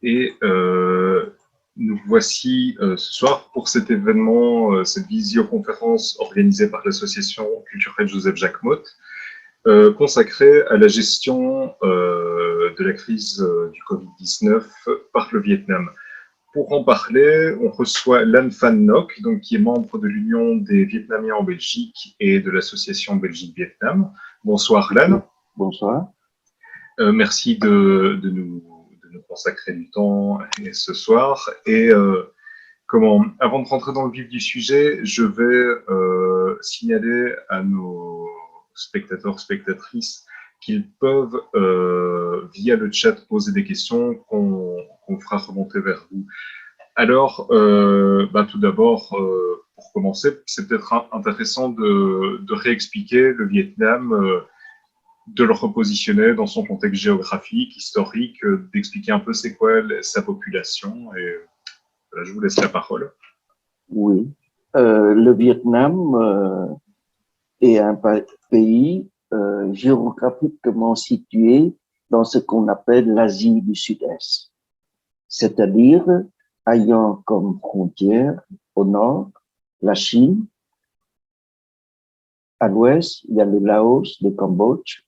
Et nous voici ce soir pour cet événement, cette visioconférence organisée par l'association culturelle Joseph-Jacques Motte, consacrée à la gestion de la crise du Covid-19 par le Vietnam. Pour en parler, on reçoit Lan Van Ngoc, donc, qui est membre de l'Union des Vietnamiens en Belgique et de l'association Belgique-Vietnam. Bonsoir Lan. Bonsoir. Merci de nous consacrer du temps ce soir. Et avant de rentrer dans le vif du sujet, je vais signaler à nos spectateurs, spectatrices, qu'ils peuvent, via le chat, poser des questions qu'on fera remonter vers vous. Alors, tout d'abord, pour commencer, c'est peut-être intéressant de réexpliquer le Vietnam, de le repositionner dans son contexte géographique, historique, d'expliquer un peu c'est quoi sa population. Et voilà, je vous laisse la parole. Oui, le Vietnam est un pays géographiquement situé dans ce qu'on appelle l'Asie du Sud-Est, c'est-à-dire ayant comme frontière au nord la Chine, à l'ouest il y a le Laos, le Cambodge,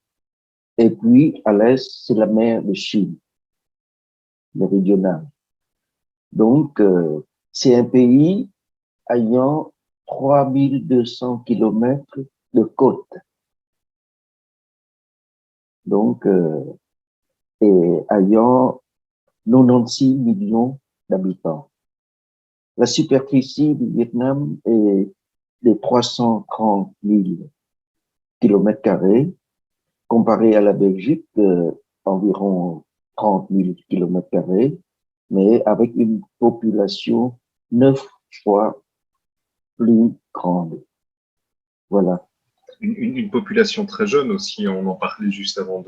et puis à l'est c'est la mer de Chine méridionale. Donc c'est un pays ayant 3200 kilomètres de côte. Donc, et ayant 96 millions d'habitants. La superficie du Vietnam est de 330 000 kilomètres carrés, comparé à la Belgique, environ 30 000 kilomètres carrés, mais avec une population 9 fois plus grande. Voilà. Une population très jeune aussi, on en parlait juste avant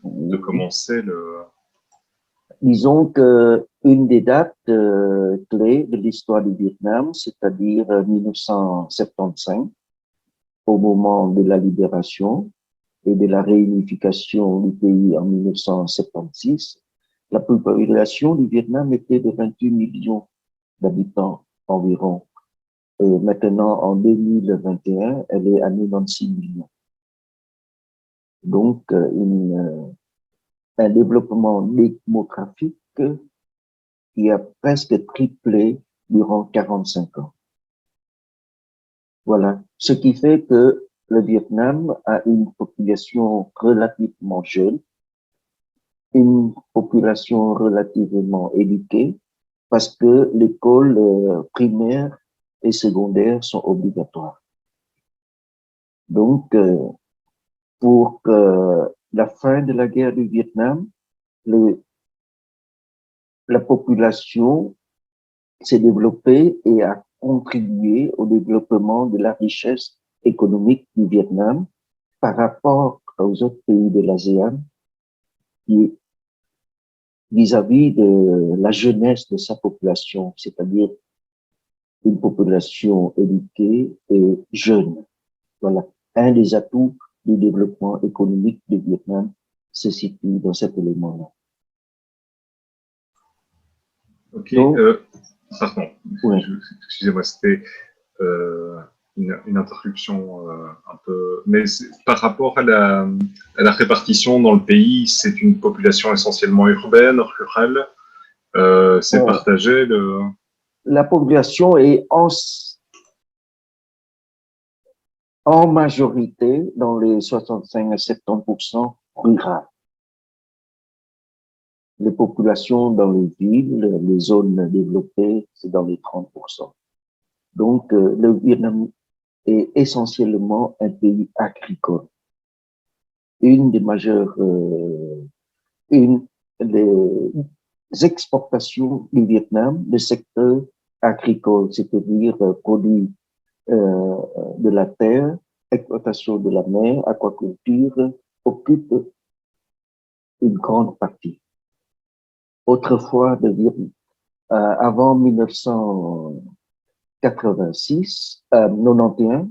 de commencer. Disons que une des dates clés de l'histoire du Vietnam, c'est-à-dire 1975, au moment de la libération et de la réunification du pays en 1976, la population du Vietnam était de 28 millions d'habitants environ. Et maintenant, en 2021, elle est à 96 millions. Donc, un développement démographique qui a presque triplé durant 45 ans. Voilà. Ce qui fait que le Vietnam a une population relativement jeune, une population relativement éduquée, parce que l'école primaire et secondaire sont obligatoires. Donc, pour la fin de la guerre du Vietnam, la population s'est développée et a contribué au développement de la richesse économique du Vietnam par rapport aux autres pays de l'ASEAN qui, vis-à-vis de la jeunesse de sa population, c'est-à-dire une population éduquée et jeune. Voilà. Un des atouts du développement économique du Vietnam se situe dans cet élément-là. Ok, pardon, ouais. excusez-moi, c'était une interruption un peu. Mais par rapport à la répartition dans le pays, c'est une population essentiellement urbaine, rurale, c'est partagé. La population est en majorité, dans les 65 à 70% rurales. Les populations dans les villes, les zones développées, c'est dans les 30%. Donc, le Vietnam est essentiellement un pays agricole. Une des majeures, des exportations du Vietnam, le secteur agricole, c'est-à-dire produits de la terre, exploitation de la mer, aquaculture, occupe une grande partie. Autrefois, avant 1986, 91,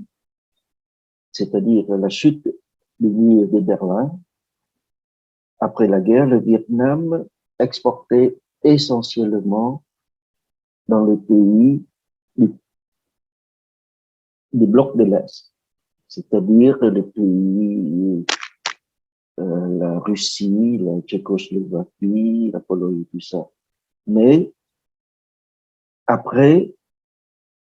c'est-à-dire la chute du mur de Berlin, après la guerre, le Vietnam exportait essentiellement dans les pays du bloc de l'Est, c'est-à-dire les pays, la Russie, la Tchécoslovaquie, la Pologne, tout ça. Mais après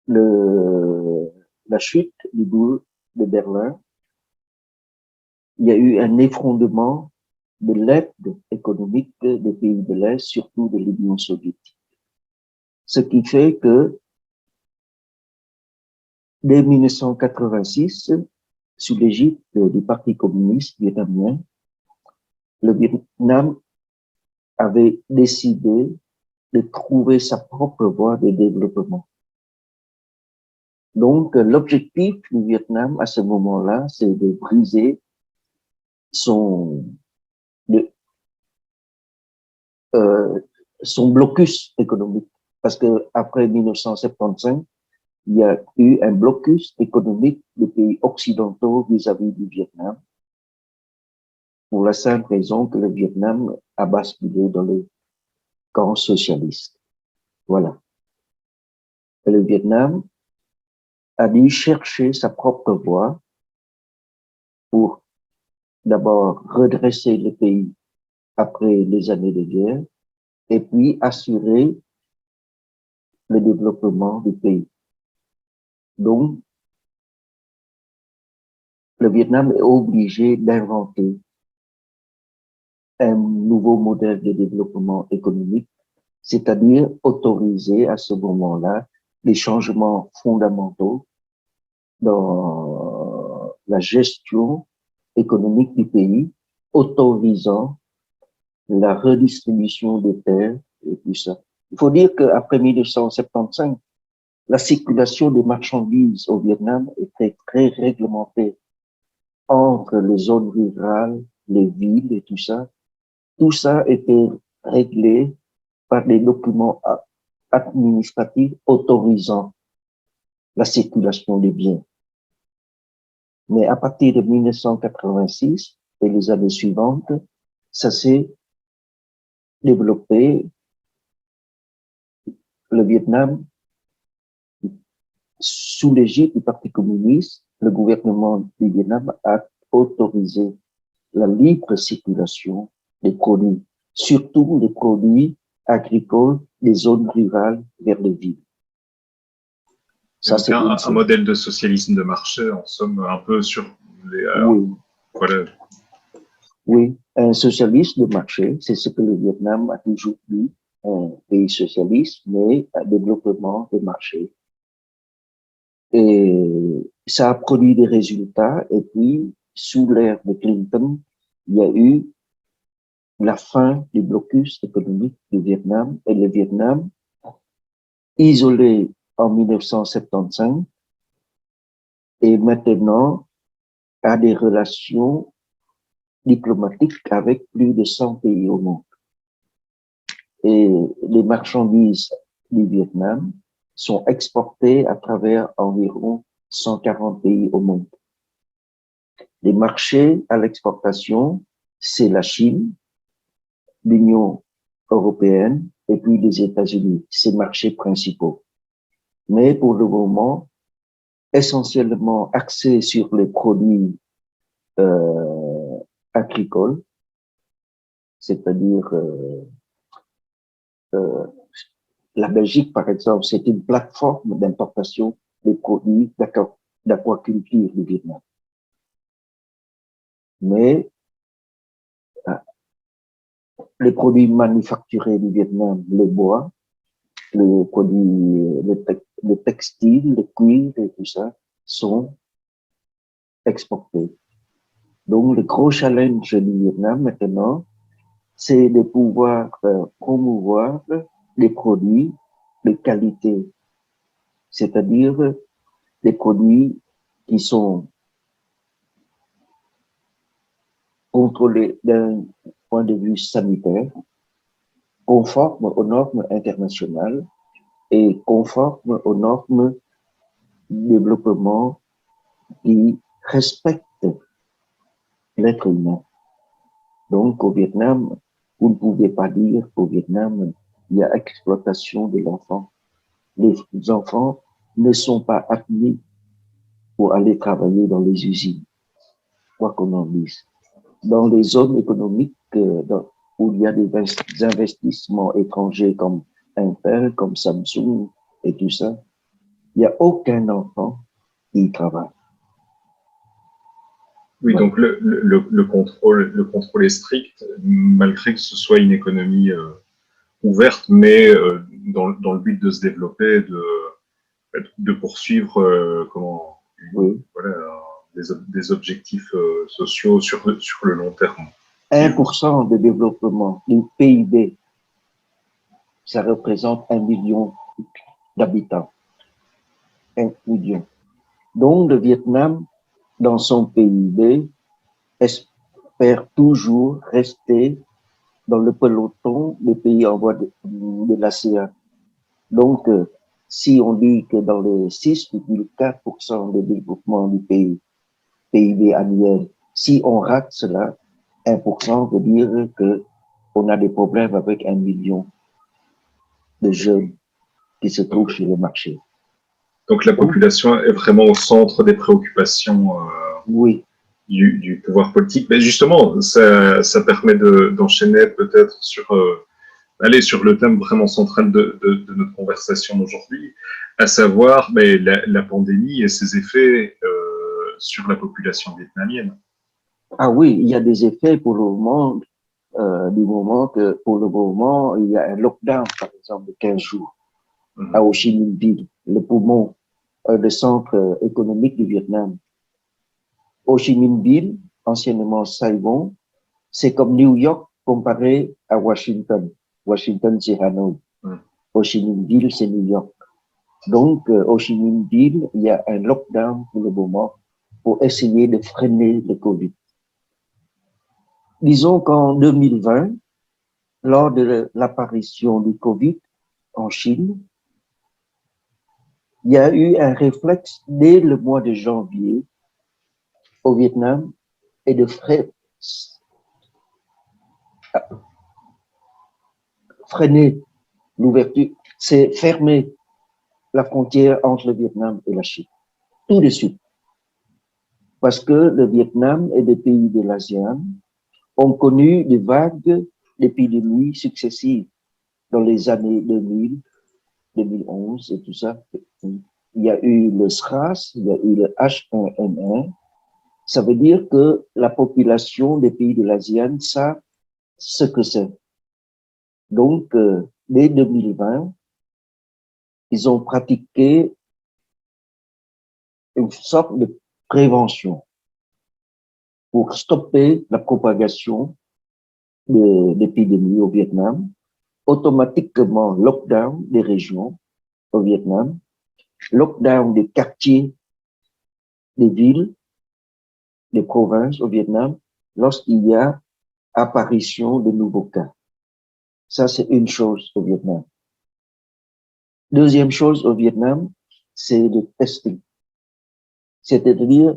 la chute du mur de Berlin, il y a eu un effondrement de l'aide économique des pays de l'Est, surtout de l'Union soviétique. Ce qui fait que dès 1986, sous l'égide du Parti communiste vietnamien, le Vietnam avait décidé de trouver sa propre voie de développement. Donc, l'objectif du Vietnam à ce moment-là, c'est de briser son, de, son blocus économique. Parce que après 1975, il y a eu un blocus économique des pays occidentaux vis-à-vis du Vietnam, pour la simple raison que le Vietnam a basculé dans le camp socialiste. Voilà. Et le Vietnam a dû chercher sa propre voie pour d'abord redresser le pays après les années de guerre et puis assurer le développement du pays. Donc, le Vietnam est obligé d'inventer un nouveau modèle de développement économique, c'est-à-dire autoriser à ce moment-là des changements fondamentaux dans la gestion économique du pays, autorisant la redistribution des terres et tout ça. Il faut dire qu'après 1975, la circulation des marchandises au Vietnam était très réglementée entre les zones rurales, les villes et tout ça. Tout ça était réglé par des documents administratifs autorisant la circulation des biens. Mais à partir de 1986 et les années suivantes, ça s'est développé. Le Vietnam, sous l'égide du Parti communiste, le gouvernement du Vietnam a autorisé la libre circulation des produits, surtout les produits agricoles des zones rurales vers les villes. Ça, c'est un modèle de socialisme de marché, en somme, un peu sur les... oui. Voilà. Oui, un socialisme de marché, c'est ce que le Vietnam a toujours dit, un pays socialiste, mais un développement de marché. Et ça a produit des résultats, et puis, sous l'ère de Clinton, il y a eu la fin du blocus économique du Vietnam, et le Vietnam, isolé en 1975, et maintenant a des relations diplomatiques avec plus de 100 pays au monde. Et les marchandises du Vietnam sont exportées à travers environ 140 pays au monde. Les marchés à l'exportation, c'est la Chine, l'Union européenne et puis les États-Unis, ces marchés principaux. Mais pour le moment, essentiellement axés sur les produits agricoles, c'est-à-dire la Belgique, par exemple, c'est une plateforme d'importation des produits d'aquaculture du Vietnam. Mais les produits manufacturés du Vietnam, le bois, les produits, le textile, le cuir et tout ça, sont exportés. Donc, le gros challenge du Vietnam maintenant, c'est de pouvoir promouvoir des produits de qualité, c'est-à-dire des produits qui sont contrôlés d'un point de vue sanitaire, conformes aux normes internationales et conformes aux normes de développement qui respectent l'être humain. Donc, au Vietnam, vous ne pouvez pas dire qu'au Vietnam, il y a exploitation de l'enfant. Les enfants ne sont pas admis pour aller travailler dans les usines, quoi qu'on en dise. Dans les zones économiques où il y a des investissements étrangers comme Intel, comme Samsung et tout ça, il n'y a aucun enfant qui travaille. Oui, Voilà. donc le contrôle est strict, malgré que ce soit une économie ouverte, mais dans le but de se développer, de poursuivre Oui. voilà, des objectifs sociaux sur le long terme. 1% de développement du PIB, ça représente 1 million d'habitants. 1 million. Donc, le Vietnam, dans son PIB, espère toujours rester dans le peloton des pays en voie de l'ASEAN. Donc, si on dit que dans les 6,4% de développement du PIB annuel, si on rate cela, 1% veut dire qu'on a des problèmes avec 1 million de jeunes qui se trouvent sur le marché. Donc la population est vraiment au centre des préoccupations oui. du pouvoir politique. Mais justement, ça permet d'enchaîner peut-être sur le thème vraiment central de notre conversation d'aujourd'hui, à savoir la pandémie et ses effets sur la population vietnamienne. Ah oui, il y a des effets pour le moment, du moment que pour le moment, il y a un lockdown, par exemple, de 15 jours à Ho Chi Minh Ville, le poumon, le centre économique du Vietnam. Ho Chi Minh Ville, anciennement Saigon, c'est comme New York comparé à Washington. Washington, c'est Hanoi. Ho Chi Minh Ville, c'est New York. Donc, Ho Chi Minh Ville, il y a un lockdown pour le moment pour essayer de freiner le Covid. Disons qu'en 2020, lors de l'apparition du Covid en Chine, il y a eu un réflexe dès le mois de janvier au Vietnam et de freiner l'ouverture, c'est fermer la frontière entre le Vietnam et la Chine, tout de suite. Parce que le Vietnam et les pays de l'ASEAN ont connu des vagues d'épidémies successives dans les années 2000, 2011 et tout ça. Il y a eu le SRAS, il y a eu le H1N1. Ça veut dire que la population des pays de l'ASEAN savent ce que c'est. Donc, dès 2020, ils ont pratiqué une sorte de prévention pour stopper la propagation de l'épidémie au Vietnam, automatiquement lockdown des régions au Vietnam, lockdown des quartiers, des villes, des provinces au Vietnam, lorsqu'il y a apparition de nouveaux cas. Ça, c'est une chose au Vietnam. Deuxième chose au Vietnam, c'est le testing. C'est-à-dire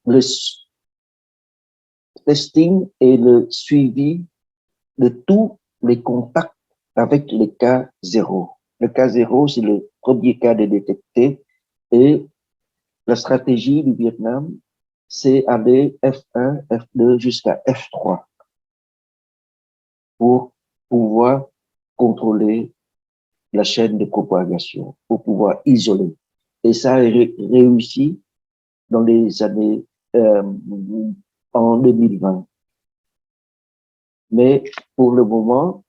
le testing et le suivi de tous les contacts avec le cas zéro. Le cas zéro, c'est le premier cas de détecté et la stratégie du Vietnam, c'est aller F1, F2 jusqu'à F3 pour pouvoir contrôler la chaîne de propagation, pour pouvoir isoler. Et ça a réussi dans les années en 2020. Mais pour le moment,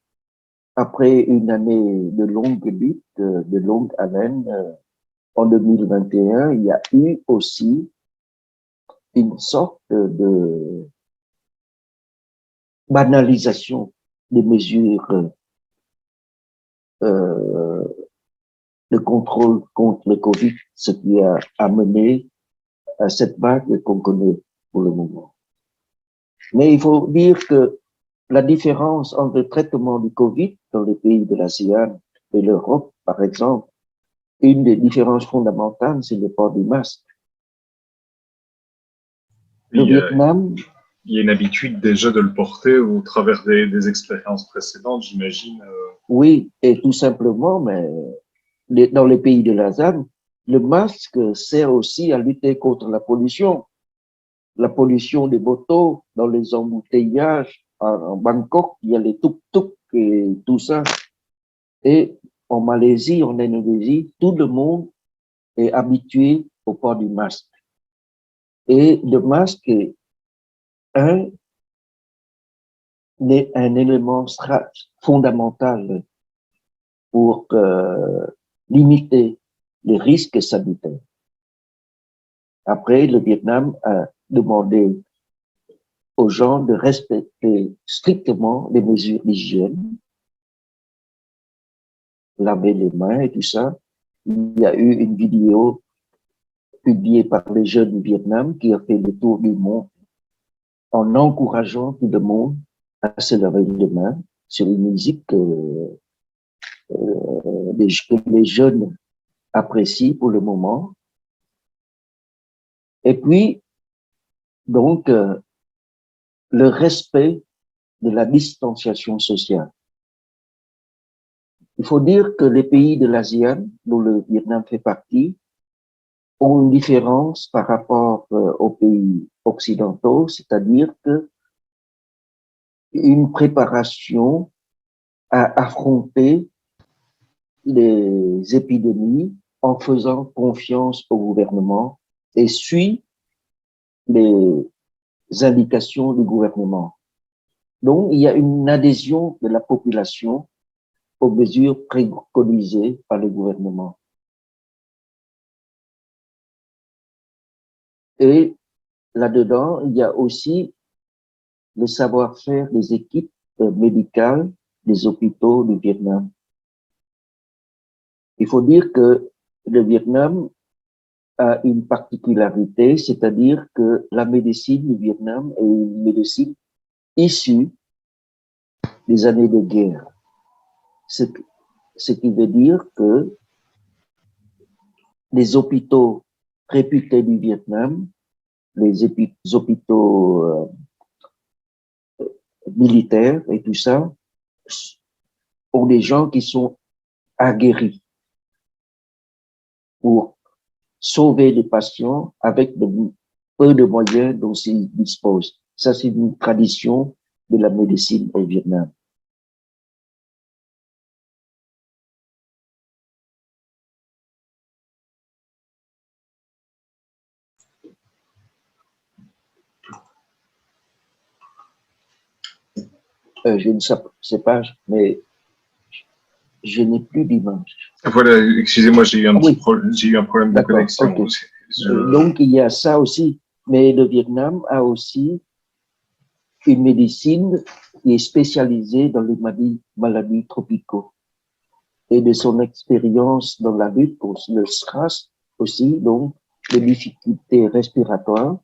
après une année de longue lutte, de longue haleine, en 2021, il y a eu aussi une sorte de banalisation des mesures de contrôle contre le Covid, ce qui a amené à cette vague qu'on connaît pour le moment. Mais il faut dire que la différence entre le traitement du Covid dans les pays de l'ASEAN et l'Europe, par exemple, une des différences fondamentales, c'est le port du masque. Le Vietnam... Il y a une habitude déjà de le porter au travers des expériences précédentes, j'imagine. Oui, et tout simplement, mais dans les pays de la ZAN, le masque sert aussi à lutter contre la pollution. La pollution des motos dans les embouteillages. En Bangkok, il y a les tuk-tuk et tout ça. Et en Malaisie, en Indonésie, tout le monde est habitué au port du masque. Et le masque est un, un élément fondamental pour limiter les risques sanitaires. Après, le Vietnam a demandé aux gens de respecter strictement les mesures d'hygiène, laver les mains et tout ça. Il y a eu une vidéo publiée par les jeunes du Vietnam qui a fait le tour du monde en encourageant tout le monde à se laver les mains sur une musique que les jeunes apprécient pour le moment. Et puis, donc, le respect de la distanciation sociale. Il faut dire que les pays de l'ASEAN, dont le Vietnam fait partie, ont une différence par rapport aux pays occidentaux, c'est-à-dire que une préparation à affronter les épidémies en faisant confiance au gouvernement et suit les indications du gouvernement. Donc, il y a une adhésion de la population aux mesures préconisées par le gouvernement. Et là-dedans, il y a aussi le savoir-faire des équipes médicales des hôpitaux du Vietnam. Il faut dire que le Vietnam a une particularité, c'est-à-dire que la médecine du Vietnam est une médecine issue des années de guerre. Ce qui veut dire que les hôpitaux réputés du Vietnam, les hôpitaux militaires et tout ça, ont des gens qui sont aguerris pour sauver les patients avec peu de moyens dont ils disposent. Ça, c'est une tradition de la médecine au Vietnam. Je ne sais pas, mais je n'ai plus d'image. Voilà, excusez-moi, j'ai eu un petit problème, j'ai eu un problème de connexion. Okay. Donc, il y a ça aussi. Mais le Vietnam a aussi une médecine qui est spécialisée dans les maladies tropicaux. Et de son expérience dans la lutte contre le stress aussi, donc les difficultés respiratoires,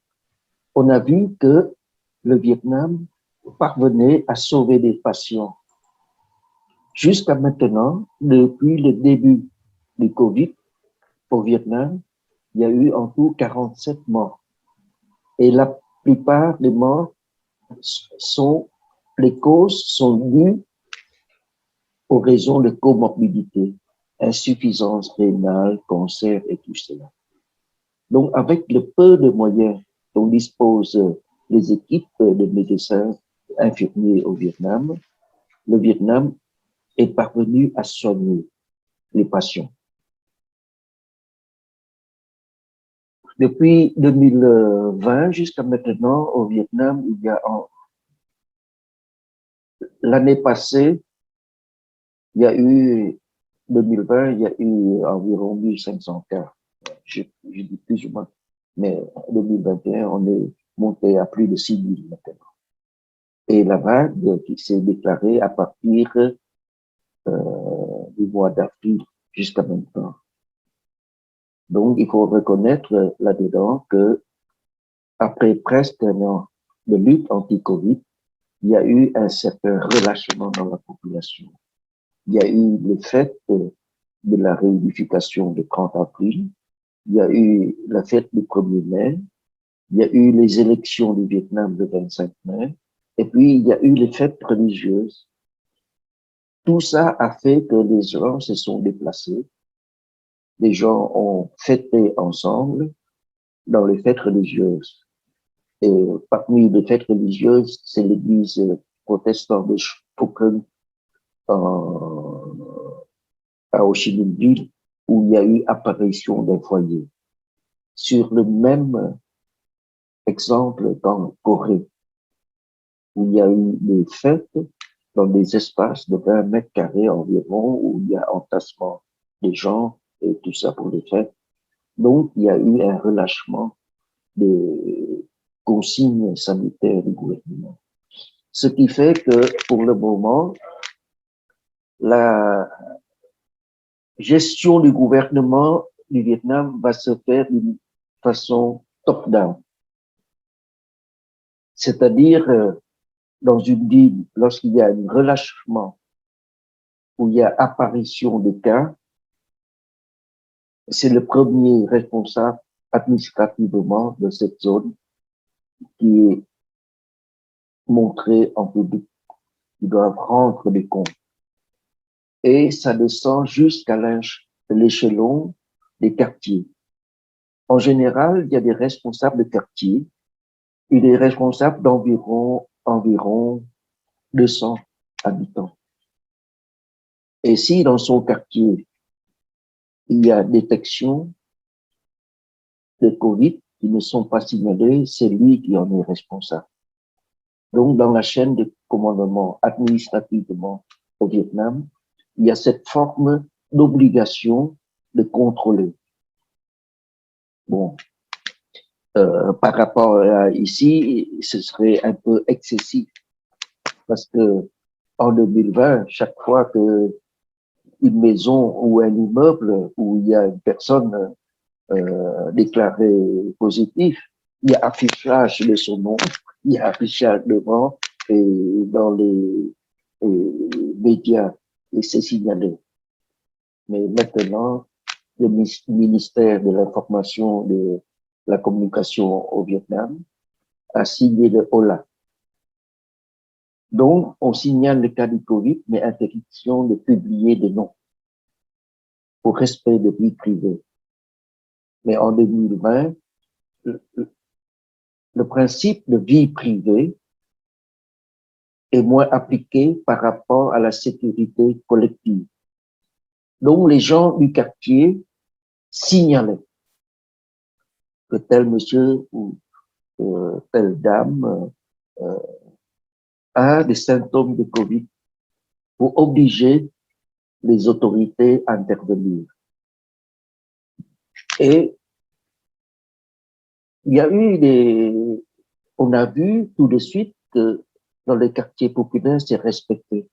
on a vu que le Vietnam parvenait à sauver des patients. Jusqu'à maintenant, depuis le début du Covid au Vietnam, il y a eu en tout 47 morts. Et la plupart des morts les causes sont dues aux raisons de comorbidité, insuffisance rénale, cancer et tout cela. Donc, avec le peu de moyens dont disposent les équipes de médecins infirmiers au Vietnam, le Vietnam est parvenu à soigner les patients. Depuis 2020 jusqu'à maintenant, au Vietnam, il y a l'année passée, il y a eu 2020, il y a eu environ 1500 cas. Je dis plus ou moins. Mais en 2021, on est monté à plus de 6000 maintenant. Et la vague qui s'est déclarée à partir du mois d'avril jusqu'à maintenant. Donc, il faut reconnaître là-dedans que après presque un an de lutte anti-Covid, il y a eu un certain relâchement dans la population. Il y a eu le fait de la réunification du 30 avril, il y a eu la fête du 1er mai, il y a eu les élections du Vietnam le 25 mai, et puis il y a eu les fêtes religieuses Tout ça a fait que les gens se sont déplacés, les gens ont fêté ensemble dans les fêtes religieuses. Et parmi les fêtes religieuses, c'est l'église protestante de Spoken à Ho Chi Minh Ville, où il y a eu apparition d'un foyer. Sur le même exemple qu'en Corée, où il y a eu des fêtes dans des espaces de 20 mètres carrés environ, où il y a entassement des gens et tout ça pour les fêtes. Donc, il y a eu un relâchement des consignes sanitaires du gouvernement. Ce qui fait que, pour le moment, la gestion du gouvernement du Vietnam va se faire d'une façon top-down. C'est-à-dire, dans une ville, lorsqu'il y a un relâchement, où il y a apparition de cas, c'est le premier responsable administrativement de cette zone qui est montré en public. Ils doivent rendre des comptes. Et ça descend jusqu'à l'échelon des quartiers. En général, il y a des responsables de quartier et des responsables environ 200 habitants. Et si dans son quartier, il y a détection de Covid qui ne sont pas signalés, c'est lui qui en est responsable. Donc, dans la chaîne de commandement administrativement au Vietnam, il y a cette forme d'obligation de contrôler. Bon, par rapport à ici, ce serait un peu excessif parce que en 2020, chaque fois que une maison ou un immeuble où il y a une personne déclarée positive, il y a affichage de son nom, il y a affichage devant et dans les médias et c'est signalé. Mais maintenant, le ministère de l'Information et de la Communication au Vietnam a signé le HOLA. Donc, on signale le cas du Covid, mais interdiction de publier des noms pour respect de vie privée. Mais en 2020, le principe de vie privée est moins appliqué par rapport à la sécurité collective. Donc, les gens du quartier signalaient que tel monsieur ou telle dame a des symptômes de Covid pour obliger les autorités à intervenir. Et il y a eu on a vu tout de suite que dans les quartiers populaires, c'est respecté.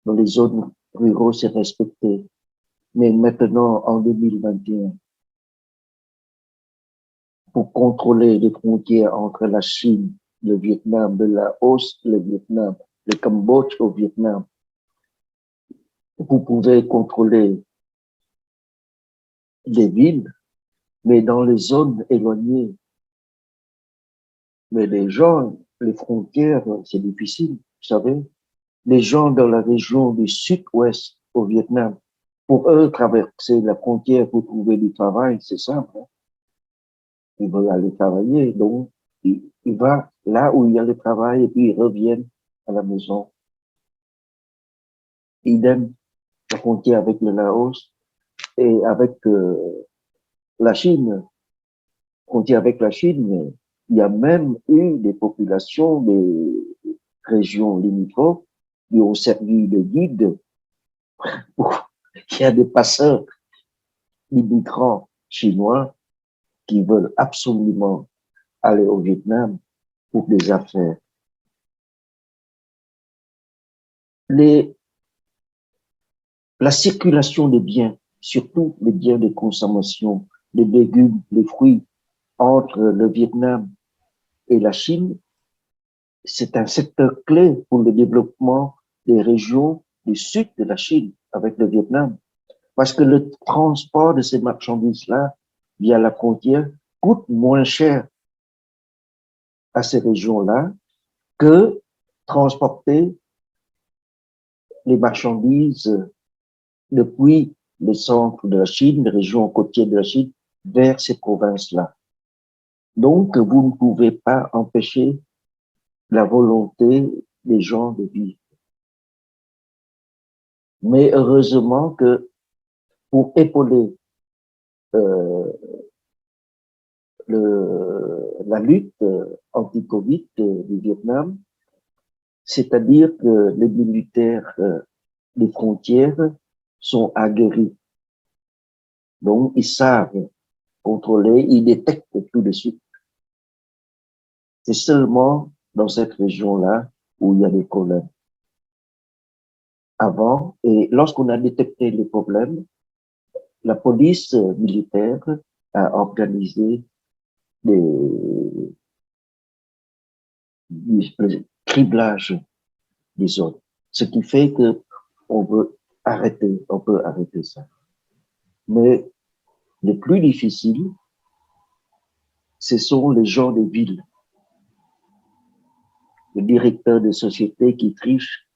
Dans les zones rurales, c'est respecté. Mais maintenant, en 2021, pour contrôler les frontières entre la Chine, le Vietnam, le Laos, le Vietnam, le Cambodge au Vietnam, vous pouvez contrôler les villes, mais dans les zones éloignées, mais les gens, les frontières, c'est difficile, vous savez. Les gens dans la région du sud-ouest au Vietnam, pour eux, traverser la frontière pour trouver du travail, c'est simple. Hein. Ils veulent aller travailler, donc ils vont là où il y a le travail et puis ils reviennent à la maison. Idem, la frontière avec le Laos et avec la Chine, frontière avec la Chine, mais il y a même eu des populations des régions limitrophes qui ont servi de guide. Il y a des passeurs, des migrants chinois qui veulent absolument aller au Vietnam pour des affaires. La circulation des biens, surtout les biens de consommation, les légumes, les fruits, entre le Vietnam et la Chine, c'est un secteur clé pour le développement des régions du sud de la Chine avec le Vietnam. Parce que le transport de ces marchandises-là via la frontière coûte moins cher à ces régions-là que transporter les marchandises depuis le centre de la Chine, les régions côtières de la Chine, vers ces provinces-là. Donc, vous ne pouvez pas empêcher la volonté des gens de vivre. Mais heureusement que pour épauler euh, la lutte anti-Covid du Vietnam, c'est-à-dire que les militaires des frontières sont aguerris. Donc, ils savent contrôler, ils détectent tout de suite. C'est seulement dans cette région-là où il y a des problèmes. Avant, et lorsqu'on a détecté les problèmes, la police militaire a organisé des criblage des zones. Ce qui fait que on peut arrêter ça. Mais le plus difficile, ce sont les gens des villes, les directeurs de sociétés qui trichent,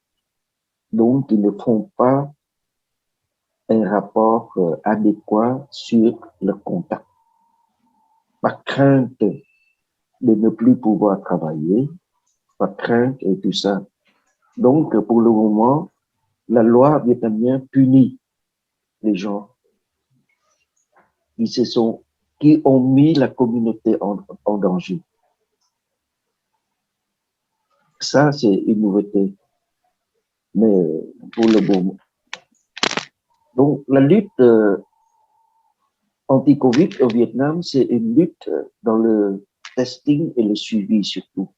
donc qui ne font pas un rapport adéquat sur leur contact. Par crainte de ne plus pouvoir travailler, par crainte et tout ça. Donc, pour le moment, la loi vietnamienne punit les gens qui ont mis la communauté en danger. Ça, c'est une nouveauté. Mais pour le moment. Donc, la lutte anti-Covid au Vietnam, c'est une lutte dans le testing et le suivi surtout.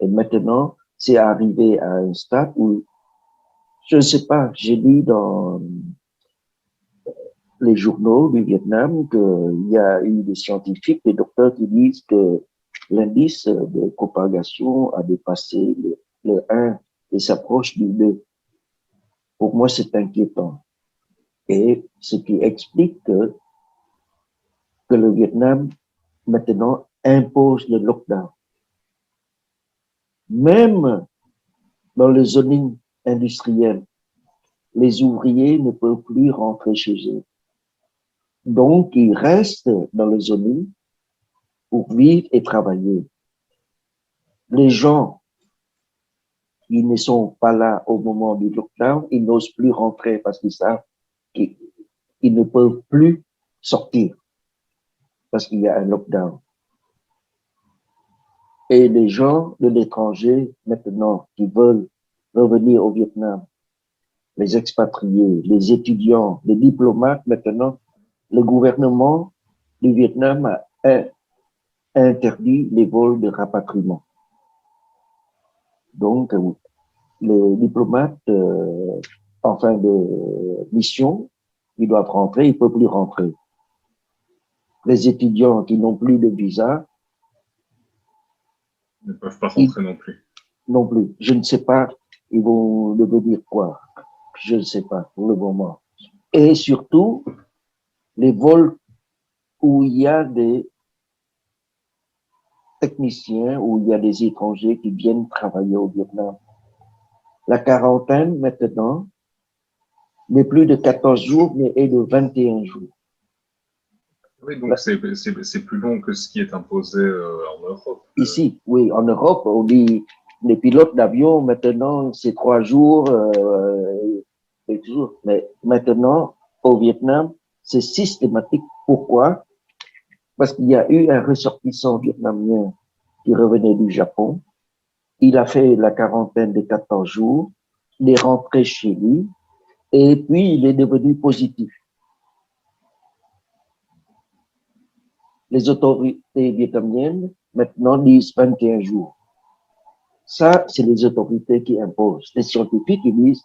Et maintenant, c'est arrivé à un stade où, je ne sais pas, j'ai lu dans les journaux du Vietnam qu'il y a eu des scientifiques, des docteurs qui disent que l'indice de propagation a dépassé le 1 et s'approche du 2. Pour moi, c'est inquiétant. Et ce qui explique que le Vietnam, maintenant, impose le lockdown. Même dans le zoning industriel, les ouvriers ne peuvent plus rentrer chez eux. Donc, ils restent dans le zoning pour vivre et travailler. Les gens qui ne sont pas là au moment du lockdown, ils n'osent plus rentrer parce qu'ils savent qu'ils ne peuvent plus sortir parce qu'il y a un lockdown. Et les gens de l'étranger, maintenant, qui veulent revenir au Vietnam, les expatriés, les étudiants, les diplomates, maintenant, le gouvernement du Vietnam a interdit les vols de rapatriement. Donc, les diplomates en fin de mission, ils doivent rentrer, ils ne peuvent plus rentrer. Les étudiants qui n'ont plus de visa ne peuvent pas rentrer non plus. Non plus. Je ne sais pas, ils vont devenir quoi. Je ne sais pas pour le moment. Et surtout, les vols où il y a des techniciens, où il y a des étrangers qui viennent travailler au Vietnam. La quarantaine, maintenant, n'est plus de 14 jours, mais est de 21 jours. Oui, donc c'est plus long que ce qui est imposé en Europe. Ici, oui, en Europe, on dit les pilotes d'avion, maintenant, c'est 3 jours, mais maintenant, au Vietnam, c'est systématique. Pourquoi? Parce qu'il y a eu un ressortissant vietnamien qui revenait du Japon. Il a fait la quarantaine de 14 jours, il est rentré chez lui, et puis il est devenu positif. Les autorités vietnamiennes, maintenant, disent 21 jours. Ça, c'est les autorités qui imposent. Les scientifiques, ils disent,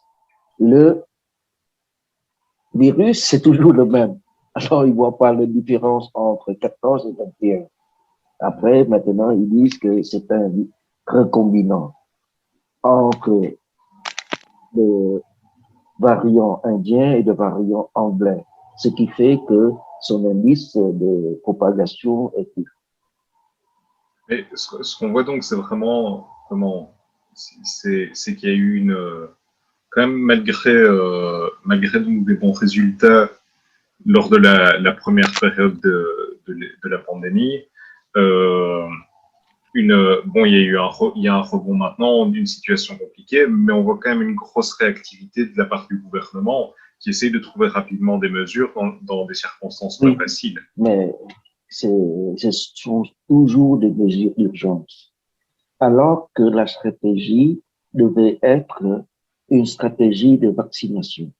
le virus, c'est toujours le même. Alors, ils ne voient pas la différence entre 14 et 21. Après, maintenant, ils disent que c'est un recombinant entre le variant indien et le variant anglais, ce qui fait que son indice de propagation est plus. Mais ce qu'on voit donc, c'est vraiment comment c'est qu'il y a eu quand même, malgré donc des bons résultats lors de la première période de la pandémie, euh, bon, il y a un rebond maintenant, une situation compliquée, mais on voit quand même une grosse réactivité de la part du gouvernement qui essaye de trouver rapidement des mesures dans des circonstances pas Oui, faciles. mais ce sont toujours des mesures d'urgence. Alors que la stratégie devait être une stratégie de vaccination.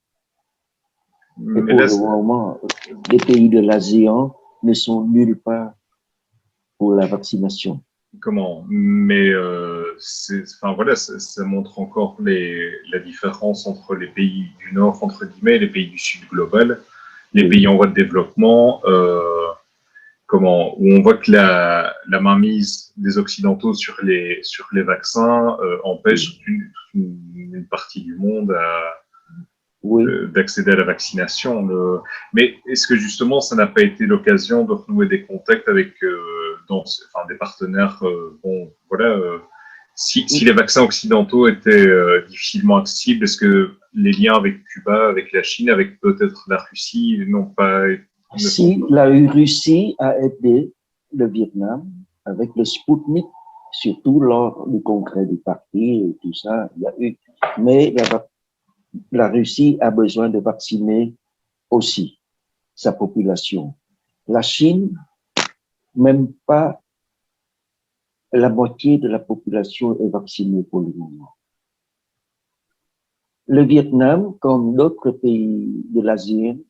Et Mais pour là, le moment, les pays de l'ASEAN ne sont nulle part pour la vaccination. Mais enfin voilà, ça montre encore la différence entre les pays du Nord entre guillemets, et les pays du Sud global, les Oui. pays en voie de développement. Où on voit que la mainmise des Occidentaux sur les vaccins empêche une partie du monde Oui. d'accéder à la vaccination. Mais est-ce que justement, ça n'a pas été l'occasion de renouer des contacts avec des partenaires bon, voilà, si les vaccins occidentaux étaient difficilement accessibles, est-ce que les liens avec Cuba, avec la Chine, avec peut-être la Russie n'ont pas Si la Russie a aidé le Vietnam avec le Sputnik, surtout lors du congrès du parti et tout ça, il y a eu. Mais la Russie a besoin de vacciner aussi sa population. La Chine, même pas la moitié de la population est vaccinée pour le moment. Le Vietnam, comme d'autres pays de l'Asie,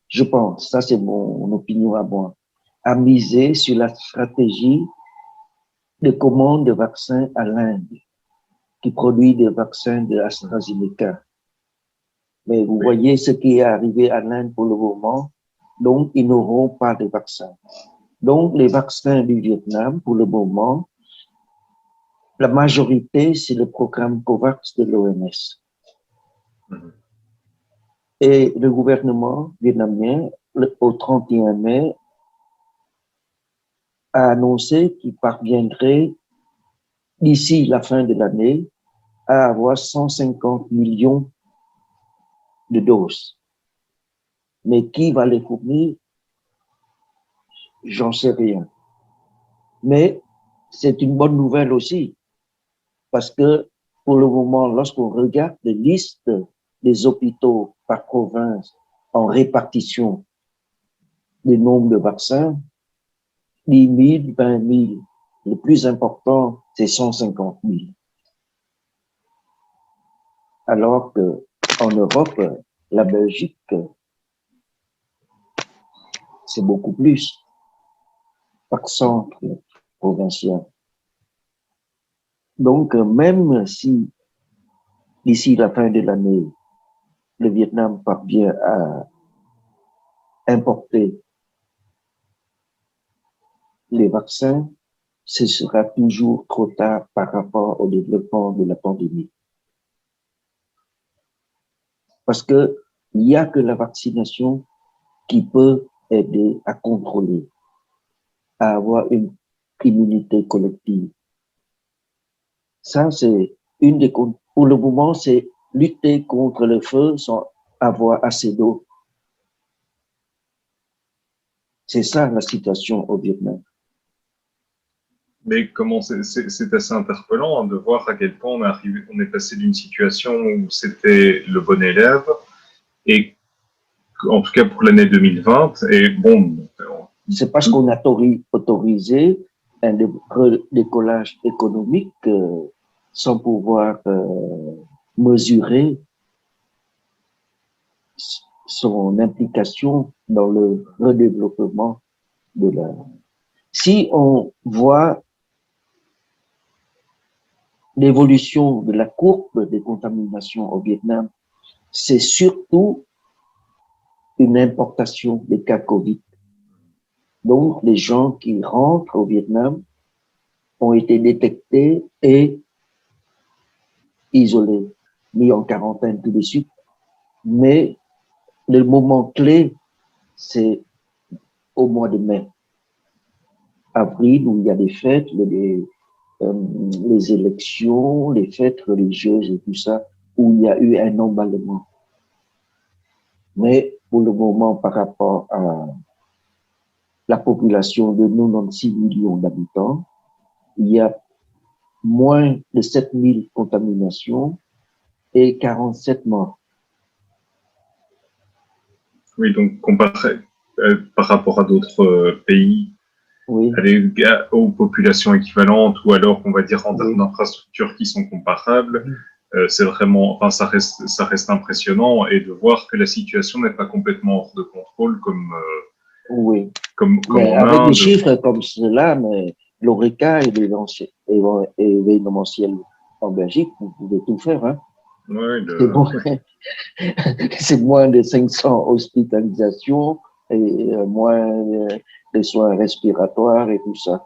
je pense, ça c'est mon opinion à moi, a misé sur la stratégie de commande de vaccins à l'Inde, qui produit des vaccins de AstraZeneca. Mais vous voyez ce qui est arrivé à l'Inde pour le moment, donc ils n'auront pas de vaccins. Donc les vaccins du Vietnam, pour le moment, la majorité, c'est le programme COVAX de l'OMS. Et le gouvernement vietnamien, au 31 mai, a annoncé qu'il parviendrait, d'ici la fin de l'année, à avoir 150 millions de doses. Mais qui va les fournir? J'en sais rien. Mais c'est une bonne nouvelle aussi, parce que pour le moment, lorsqu'on regarde les listes des hôpitaux par province en répartition du nombre de vaccins, 10 000, 20 000. Le plus important, c'est 150 000. Alors qu'en Europe, la Belgique, c'est beaucoup plus par centre provincial. Donc, même si d'ici la fin de l'année, le Vietnam parvient à importer les vaccins, ce sera toujours trop tard par rapport au développement de la pandémie. Parce qu'il n'y a que la vaccination qui peut aider à contrôler, à avoir une immunité collective. Ça, c'est une des... Pour le moment, c'est lutter contre le feu sans avoir assez d'eau. C'est ça la situation au Vietnam. Mais c'est assez interpellant de voir à quel point on est passé d'une situation où c'était le bon élève, et en tout cas pour l'année 2020, et bon. C'est parce qu'on a autorisé un décollage économique sans pouvoir mesurer son implication dans le redéveloppement de la... Si on voit l'évolution de la courbe des contaminations au Vietnam, c'est surtout une importation des cas Covid. Donc, les gens qui rentrent au Vietnam ont été détectés et isolés, mis en quarantaine tout de suite. Mais le moment clé, c'est au mois de mai, avril, où il y a des fêtes, les élections, les fêtes religieuses et tout ça, où il y a eu un emballement. Mais pour le moment, par rapport à la population de 96 millions d'habitants, il y a moins de 7000 contaminations et 47 morts. Oui, donc comparé par rapport à d'autres pays, Oui, aux populations équivalentes, ou alors, on va dire, en termes oui, d'infrastructures qui sont comparables, c'est vraiment, enfin, ça reste impressionnant, et de voir que la situation n'est pas complètement hors de contrôle oui. comme Mais en avec des Inde. chiffres comme cela, mais l'ORECA événementiel en Belgique, vous pouvez tout faire. Hein. Ouais, C'est moins, c'est moins de 500 hospitalisations et moins de soins respiratoires et tout ça.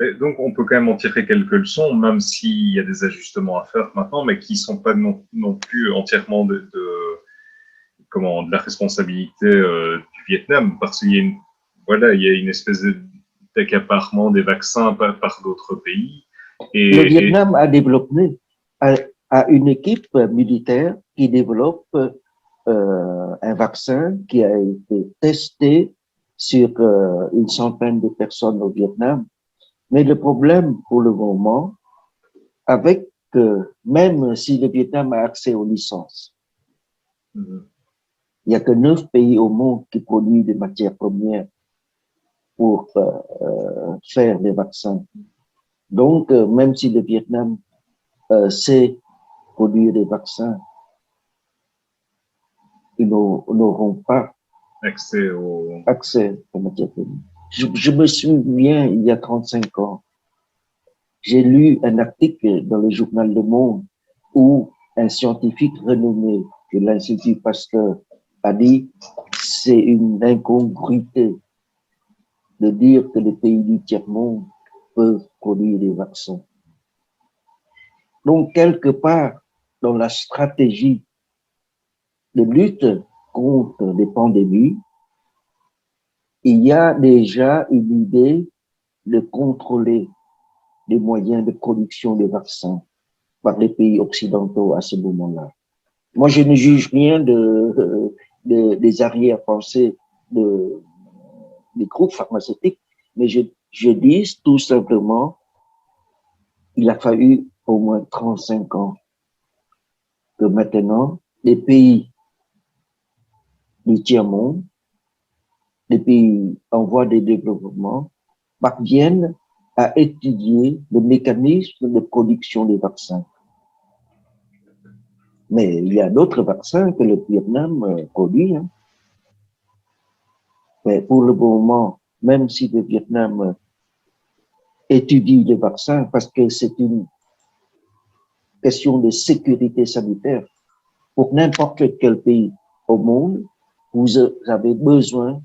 et donc, on peut quand même en tirer quelques leçons, même s'il y a des ajustements à faire maintenant, mais qui ne sont pas non plus entièrement de la responsabilité du Vietnam, parce qu'il y a voilà, il y a une espèce d'accaparement des vaccins par d'autres pays. Le Et Vietnam a développé a une équipe militaire qui développe un vaccin qui a été testé sur une centaine de personnes au Vietnam. Mais le problème pour le moment, avec même si le Vietnam a accès aux licences, il n'y a que 9 pays au monde qui produisent des matières premières pour faire des vaccins. Donc, même si le Vietnam sait produire des vaccins, ils n'auront pas accès au... accès aux matières premières. Je me souviens, il y a 35 ans, j'ai lu un article dans le journal Le Monde où un scientifique renommé de l'Institut Pasteur a dit c'est une incongruité de dire que les pays du tiers-monde peuvent produire des vaccins. Donc, quelque part, dans la stratégie de lutte contre les pandémies, il y a déjà une idée de contrôler les moyens de production des vaccins par les pays occidentaux à ce moment-là. Moi, je ne juge rien des arrière-pensées des groupes pharmaceutiques, mais je dis tout simplement, il a fallu au moins 35 ans que maintenant, les pays du tiers-monde, les pays en voie de développement, parviennent à étudier le mécanisme de production des vaccins. Mais il y a d'autres vaccins que le Vietnam produit. Hein. Mais pour le moment, même si le Vietnam étudie les vaccins, parce que c'est une question de sécurité sanitaire, pour n'importe quel pays au monde, vous avez besoin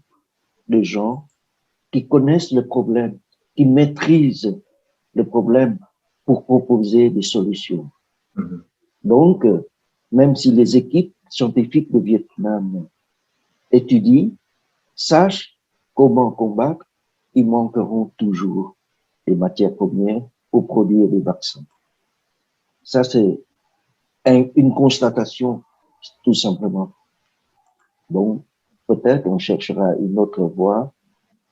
de gens qui connaissent le problème, qui maîtrisent le problème pour proposer des solutions. Donc, même si les équipes scientifiques du Vietnam étudient, sachent comment combattre, ils manqueront toujours des matières premières pour produire des vaccins. Ça, c'est une constatation, tout simplement. Donc, peut-être on cherchera une autre voie,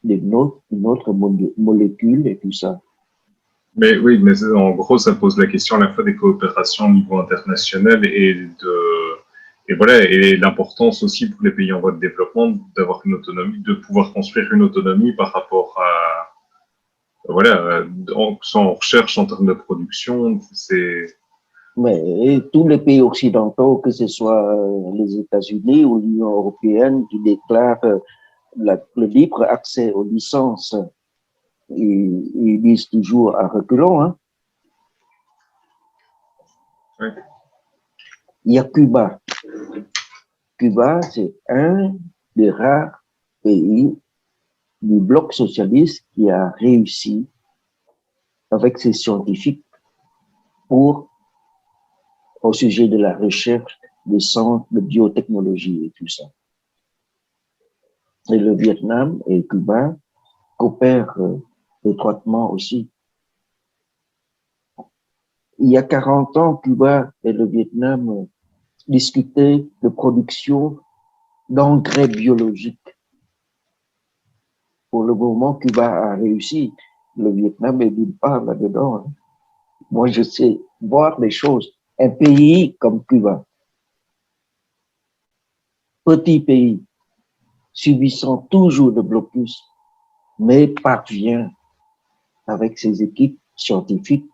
une autre molécule et tout ça. Mais oui, mais en gros, ça pose la question à la fois des coopérations au niveau international et voilà, et l'importance aussi pour les pays en voie de développement d'avoir une autonomie, de pouvoir construire une autonomie par rapport à, voilà, en recherche en termes de production, c'est... Mais tous les pays occidentaux, que ce soit les États-Unis ou l'Union européenne, qui déclarent le libre accès aux licences, ils disent toujours à reculons. Hein. Ouais. Il y a Cuba. Cuba, c'est un des rares pays du bloc socialiste qui a réussi avec ses scientifiques au sujet de la recherche des centres de biotechnologie et tout ça. Et le Vietnam et Cuba coopèrent étroitement aussi. Il y a 40 ans, Cuba et le Vietnam discuter de production d'engrais biologiques. Pour le moment, Cuba a réussi. Le Vietnam est d'une part là-dedans. Moi, je sais voir les choses. Un pays comme Cuba, petit pays, subissant toujours le blocus, mais parvient avec ses équipes scientifiques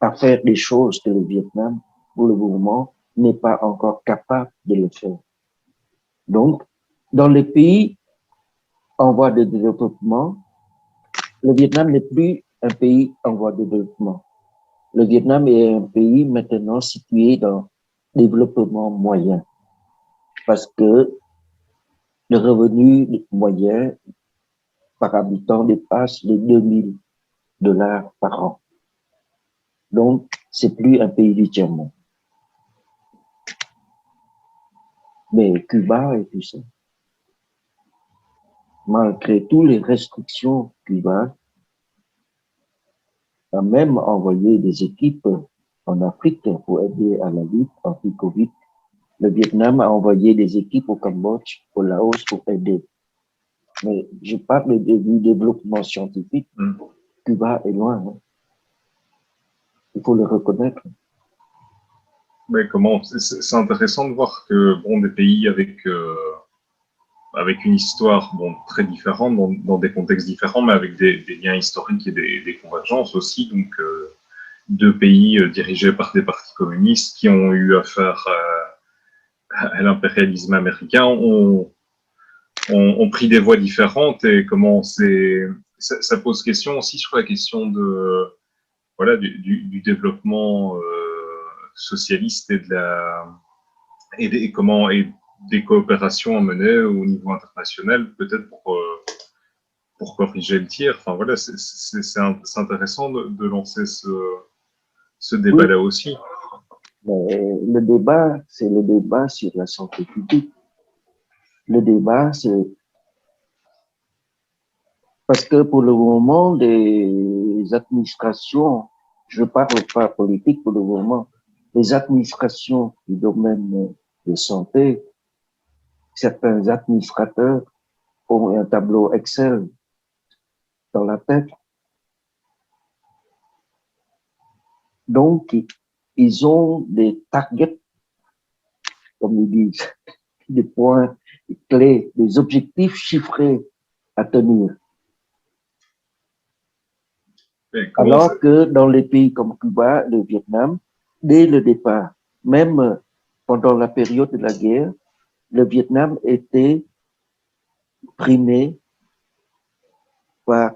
à faire des choses que le Vietnam, pour le moment, n'est pas encore capable de le faire. Donc, dans les pays en voie de développement, le Vietnam n'est plus un pays en voie de développement. Le Vietnam est un pays maintenant situé dans le développement moyen parce que le revenu moyen par habitant dépasse les $2000 par an. Donc, c'est plus un pays du tiers-monde. Mais Cuba et tout ça, malgré toutes les restrictions, Cuba a même envoyé des équipes en Afrique pour aider à la lutte anti-Covid. Le Vietnam a envoyé des équipes au Cambodge, au Laos pour aider. Mais je parle du développement scientifique. Cuba est loin. Hein. Il faut le reconnaître. Mais comment c'est intéressant de voir que bon, des pays avec une histoire bon, très différente, dans des contextes différents, mais avec des liens historiques et des convergences aussi. Donc, deux pays dirigés par des partis communistes qui ont eu affaire à l'impérialisme américain ont pris des voies différentes et comment ça pose question aussi sur la question de voilà du développement socialiste et comment et des coopérations à mener au niveau international peut-être pour corriger le tir. Enfin voilà, c'est intéressant de lancer ce débat-là oui. Aussi. Mais le débat, c'est le débat sur la santé publique. Le débat, c'est parce que pour le moment, les administrations, je ne parle pas politique pour le moment, les administrations du domaine de santé, certains administrateurs ont un tableau Excel dans la tête. Donc, ils ont des targets, comme ils disent, des points clés, des objectifs chiffrés à tenir. Alors que dans les pays comme Cuba, le Vietnam, dès le départ, même pendant la période de la guerre, le Vietnam était primé par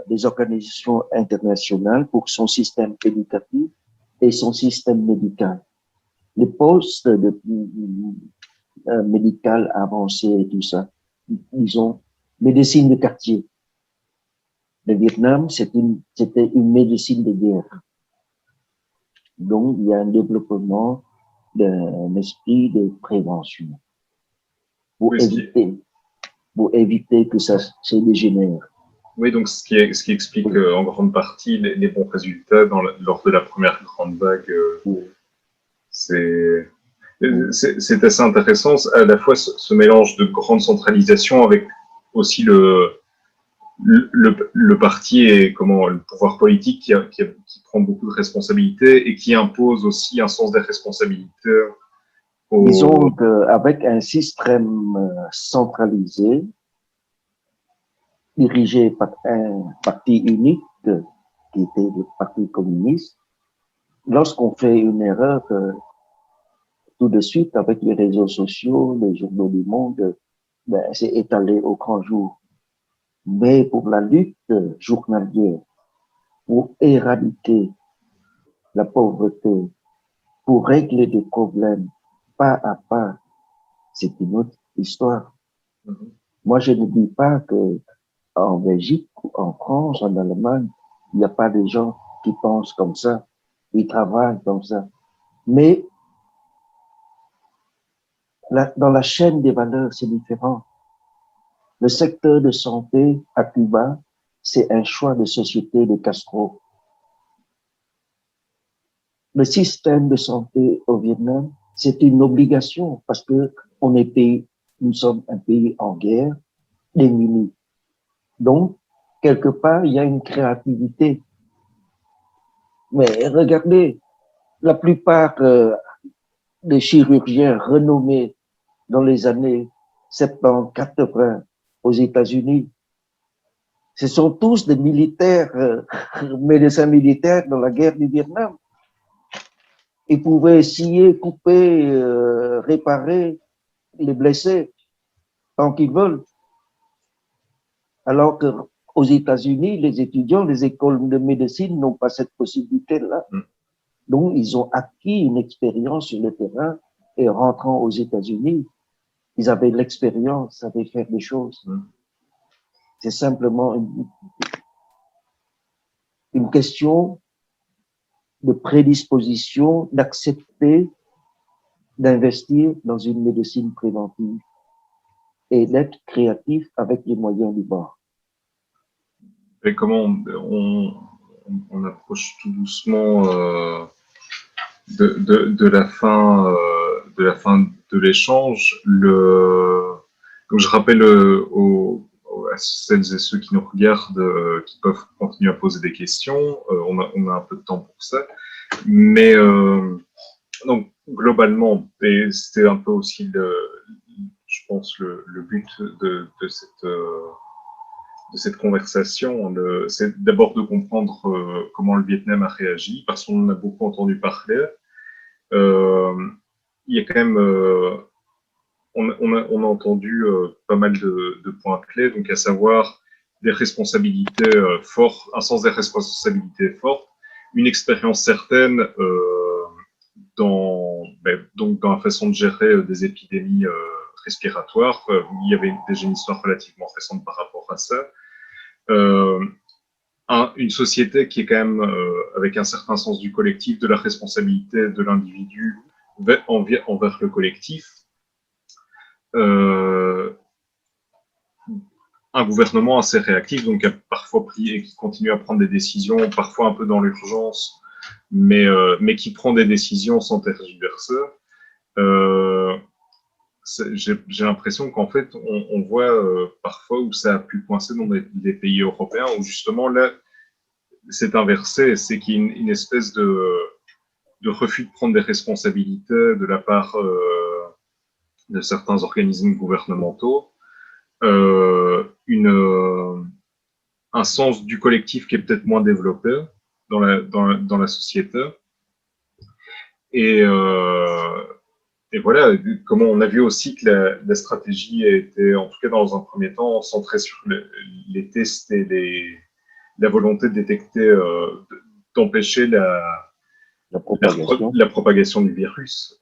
des organisations internationales pour son système éducatif et son système médical. Les postes de médical avancé et tout ça, disons, médecine de quartier. Le Vietnam, c'était une médecine de guerre. Donc, il y a un développement d'un esprit de prévention pour, oui, éviter que ça se dégénère. Oui, donc ce qui explique oui. En grande partie les bons résultats lors de la première grande vague. Oui. C'est assez intéressant, à la fois ce mélange de grande centralisation avec aussi le parti et comment le pouvoir politique qui prend beaucoup de responsabilités et qui impose aussi un sens des responsabilités. Disons qu'avec un système centralisé, dirigé par un parti unique qui était le Parti communiste, lorsqu'on fait une erreur, tout de suite, avec les réseaux sociaux, les journaux du monde, ben, c'est étalé au grand jour. Mais pour la lutte journalière, pour éradiquer la pauvreté, pour régler des problèmes pas à pas, c'est une autre histoire. Mm-hmm. Moi, je ne dis pas que en Belgique, en France, en Allemagne, il n'y a pas de gens qui pensent comme ça, qui travaillent comme ça. Mais dans la chaîne des valeurs, c'est différent. Le secteur de santé à Cuba, c'est un choix de société de Castro. le système de santé au Vietnam, c'est une obligation parce que nous sommes un pays en guerre, démuni. Donc, quelque part, il y a une créativité. Mais regardez, la plupart des chirurgiens renommés dans les années 70, 80 aux États-Unis, ce sont tous des militaires, médecins militaires dans la guerre du Vietnam. Ils pouvaient scier, couper, réparer les blessés tant qu'ils veulent. Alors qu'aux États-Unis, les étudiants des écoles de médecine n'ont pas cette possibilité-là. Donc, ils ont acquis une expérience sur le terrain et rentrant aux États-Unis, ils avaient l'expérience, savaient faire des choses. C'est simplement une question de prédisposition, d'accepter d'investir dans une médecine préventive et d'être créatif avec les moyens du bord. Et comment on approche tout doucement de la fin de l'échange. Donc je rappelle à celles et ceux qui nous regardent, qui peuvent continuer à poser des questions. On a un peu de temps pour ça. Mais donc globalement, et c'était un peu aussi je pense le but de cette conversation, c'est d'abord de comprendre comment le Vietnam a réagi, parce qu'on en a beaucoup entendu parler. Il y a quand même, on a entendu pas mal de points clés, donc à savoir des responsabilités fortes, un sens des responsabilités fortes, une expérience certaine donc dans la façon de gérer des épidémies respiratoires. Il y avait déjà une histoire relativement récente par rapport à ça. Une société qui est quand même avec un certain sens du collectif, de la responsabilité de l'individu envers le collectif. Un gouvernement assez réactif, donc qui a parfois pris et qui continue à prendre des décisions, parfois un peu dans l'urgence, mais qui prend des décisions sans tergiverser. J'ai l'impression qu'en fait, on voit parfois où ça a pu coincer dans des pays européens, où justement là, c'est inversé, c'est qu'il y a une espèce de refus de prendre des responsabilités de la part de certains organismes gouvernementaux, un sens du collectif qui est peut-être moins développé dans la société. Et voilà, comment on a vu aussi que la stratégie a été, en tout cas dans un premier temps, centrée sur les tests et la volonté de détecter, d'empêcher la propagation du virus.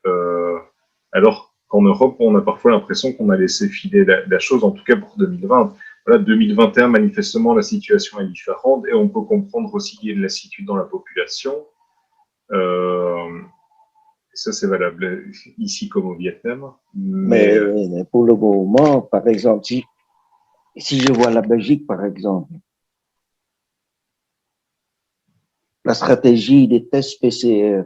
Alors qu'en Europe, on a parfois l'impression qu'on a laissé filer la chose, en tout cas pour 2020. Voilà, 2021, manifestement, la situation est différente et on peut comprendre aussi qu'il y a de lassitude dans la population. Ça, c'est valable ici comme au Vietnam. Mais pour le moment, par exemple, si je vois la Belgique, par exemple, la stratégie des tests PCR,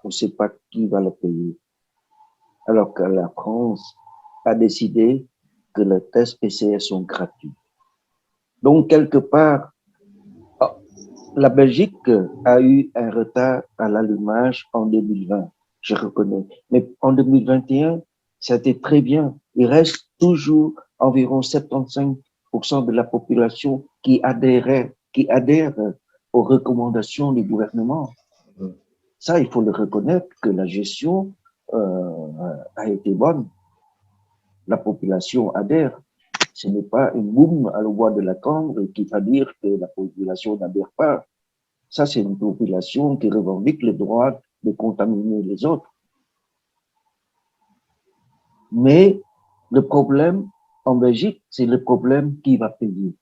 on ne sait pas qui va le payer. Alors que la France a décidé que les tests PCR sont gratuits. Donc, quelque part, la Belgique a eu un retard à l'allumage en 2020, je reconnais. Mais en 2021, ça a été très bien. Il reste toujours environ 75% de la population qui adhère aux recommandations du gouvernement. Ça, il faut le reconnaître que la gestion a été bonne. La population adhère. Ce n'est pas une boum à l'envoi de la cambre qui va dire que la population n'adhère pas. Ça, c'est une population qui revendique le droit de contaminer les autres. Mais le problème en Belgique, c'est le problème qui va payer.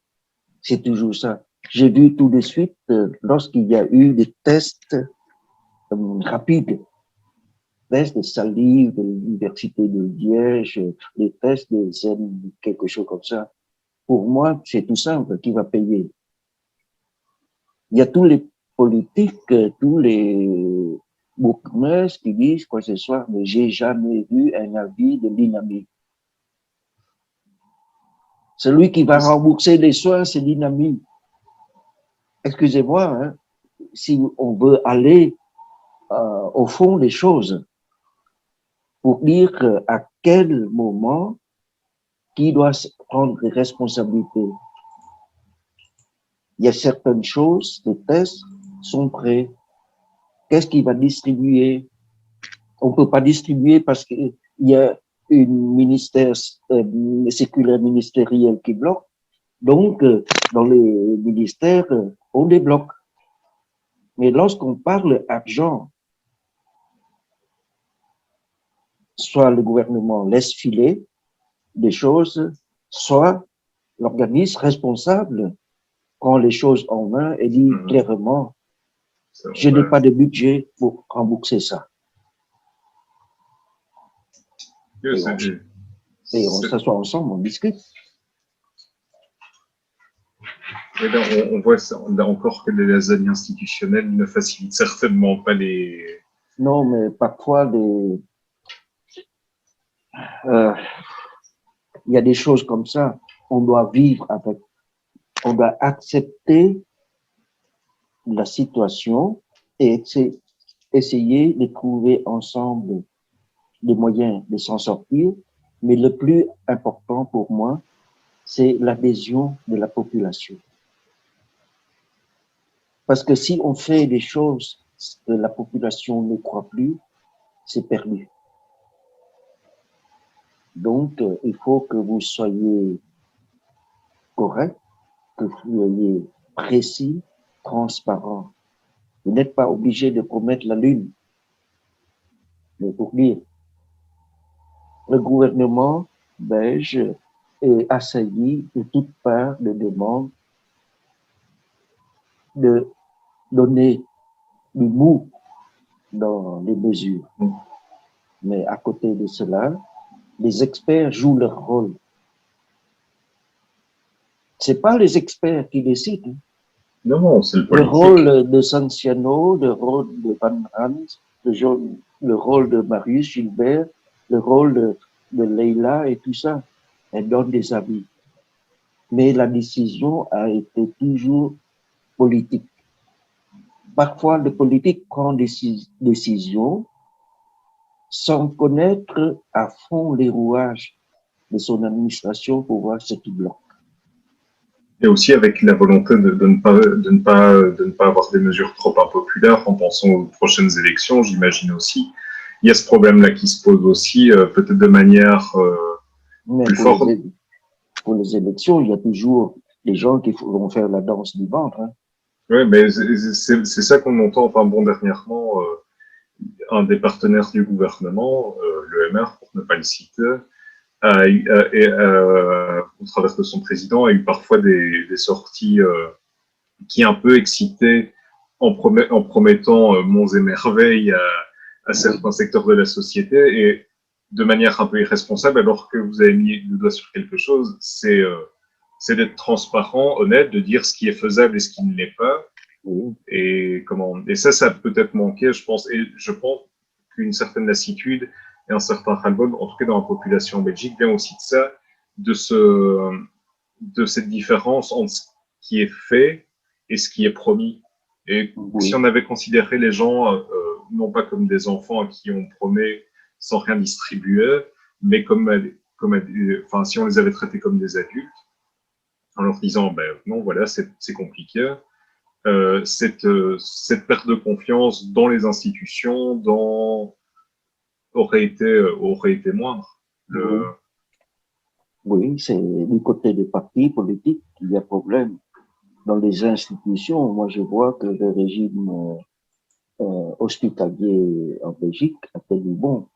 C'est toujours ça. J'ai vu tout de suite, lorsqu'il y a eu des tests rapides, tests de salive de l'université de Liège, les tests de Zen, quelque chose comme ça. Pour moi, c'est tout simple, qui va payer. Il y a tous les politiques, tous les bourgmestres qui disent quoi ce soir, mais j'ai jamais vu un avis de l'INAMI. Celui qui va rembourser les soins, c'est l'INAMI. Excusez-moi, hein, si on veut aller au fond des choses, pour dire à quel moment qui doit prendre les responsabilités. Il y a certaines choses, les tests sont prêts. Qu'est-ce qui va distribuer? On ne peut pas distribuer parce qu'il y a une circulaire ministérielle qui bloque. Donc, dans les ministères, on débloque. Mais lorsqu'on parle argent, soit le gouvernement laisse filer des choses, soit l'organisme responsable prend les choses en main et dit clairement, je n'ai pas de budget pour rembourser ça. Et on s'assoit ensemble, on discute. Et là, on voit là encore que les lasagnes institutionnelles ne facilitent certainement pas les... Non, mais parfois, il y a des choses comme ça. On doit vivre avec. On doit accepter la situation et essayer de trouver ensemble des moyens de s'en sortir. Mais le plus important pour moi, c'est l'adhésion de la population. Parce que si on fait des choses que la population ne croit plus, c'est perdu. Donc, il faut que vous soyez correct, que vous soyez précis, transparent. Vous n'êtes pas obligé de promettre la lune. Mais pour dire, le gouvernement belge est assailli de toutes parts de demandes de donner du mou dans les mesures. Mais à côté de cela, les experts jouent leur rôle. C'est pas les experts qui décident. Non, c'est le politique. Le rôle de Sanciano, le rôle de Van Hans, le rôle de Marius Gilbert, le rôle de Leila et tout ça. Elle donne des avis. Mais la décision a été toujours politique. Parfois, le politique prend des décisions sans connaître à fond les rouages de son administration pour voir ce qui bloque. Et aussi avec la volonté de ne pas avoir des mesures trop impopulaires en pensant aux prochaines élections, j'imagine aussi. Il y a ce problème-là qui se pose aussi, peut-être de manière plus forte. Pour les élections, il y a toujours des gens qui vont faire la danse du ventre. Hein. Oui, mais c'est ça qu'on entend. Enfin bon, dernièrement, un des partenaires du gouvernement, l'EMR, pour ne pas le citer, au travers de son président, a eu parfois des sorties qui un peu excitaient en promettant monts et merveilles à certains secteurs de la société et de manière un peu irresponsable, alors que vous avez mis le doigt sur quelque chose, c'est d'être transparent, honnête, de dire ce qui est faisable et ce qui ne l'est pas. Et ça a peut-être manqué, je pense. Et je pense qu'une certaine lassitude et un certain ras-le-bol, en tout cas dans la population en Belgique, vient aussi de ça, de cette différence entre ce qui est fait et ce qui est promis. Et si on avait considéré les gens non pas comme des enfants à qui on promet sans rien distribuer, mais enfin, si on les avait traités comme des adultes, en leur disant, ben non, voilà, c'est compliqué. Cette perte de confiance dans les institutions aurait été moindre. Oui, c'est du côté des partis politiques qu'il y a problème. Dans les institutions, moi je vois que le régime hospitalier en Belgique a tenu bon.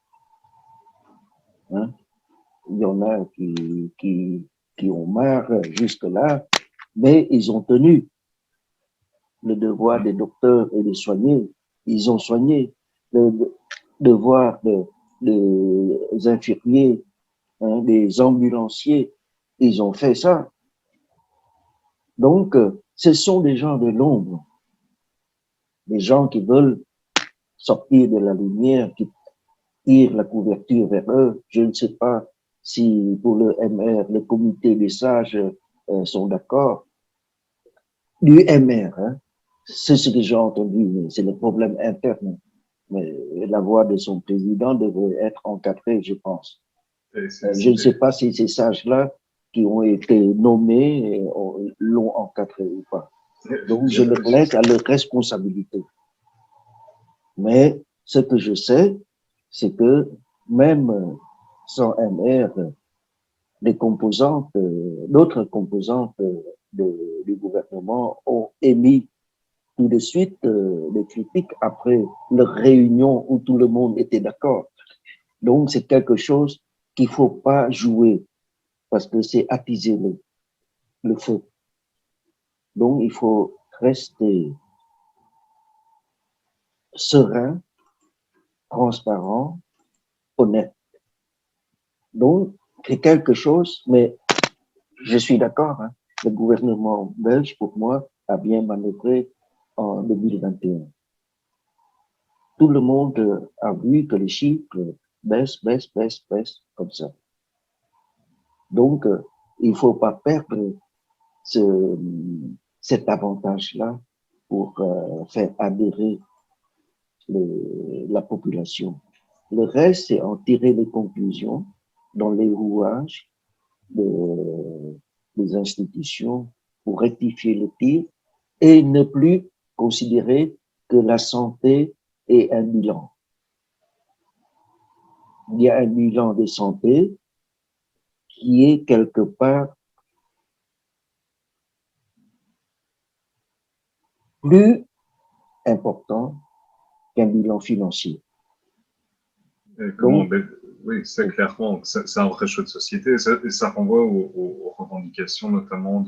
Hein? Il y en a qui ont marre jusque-là, mais ils ont tenu le devoir des docteurs et des soignés. Ils ont soigné le devoir des infirmiers, hein, des ambulanciers. Ils ont fait ça. Donc, ce sont des gens de l'ombre, des gens qui veulent sortir de la lumière, qui tire la couverture vers eux. Je ne sais pas si pour le MR, le comité des sages sont d'accord. Du MR, hein, c'est ce que j'ai entendu, mais c'est le problème interne. Mais la voix de son président devrait être encadrée, je pense. Je ne sais pas si ces sages-là qui ont été nommés l'ont encadré ou pas. Donc, je leur laisse à leur responsabilité. Mais ce que je sais, c'est que même sans MR, les composantes, d'autres composantes du gouvernement ont émis tout de suite des critiques après leur réunion où tout le monde était d'accord. Donc, c'est quelque chose qu'il ne faut pas jouer parce que c'est attiser le feu. Donc, il faut rester serein, transparent, honnête. Donc, c'est quelque chose, mais je suis d'accord, hein, le gouvernement belge, pour moi, a bien manœuvré en 2021. Tout le monde a vu que les chiffres baissent, comme ça. Donc, il ne faut pas perdre cet avantage-là pour faire adhérer la population. Le reste, c'est en tirer les conclusions dans les rouages des institutions pour rectifier le tir et ne plus considérer que la santé est un bilan. Il y a un bilan de santé qui est quelque part plus important qu'un bilan financier. Donc, oui, c'est clairement, c'est un vrai choix de société et ça renvoie aux revendications notamment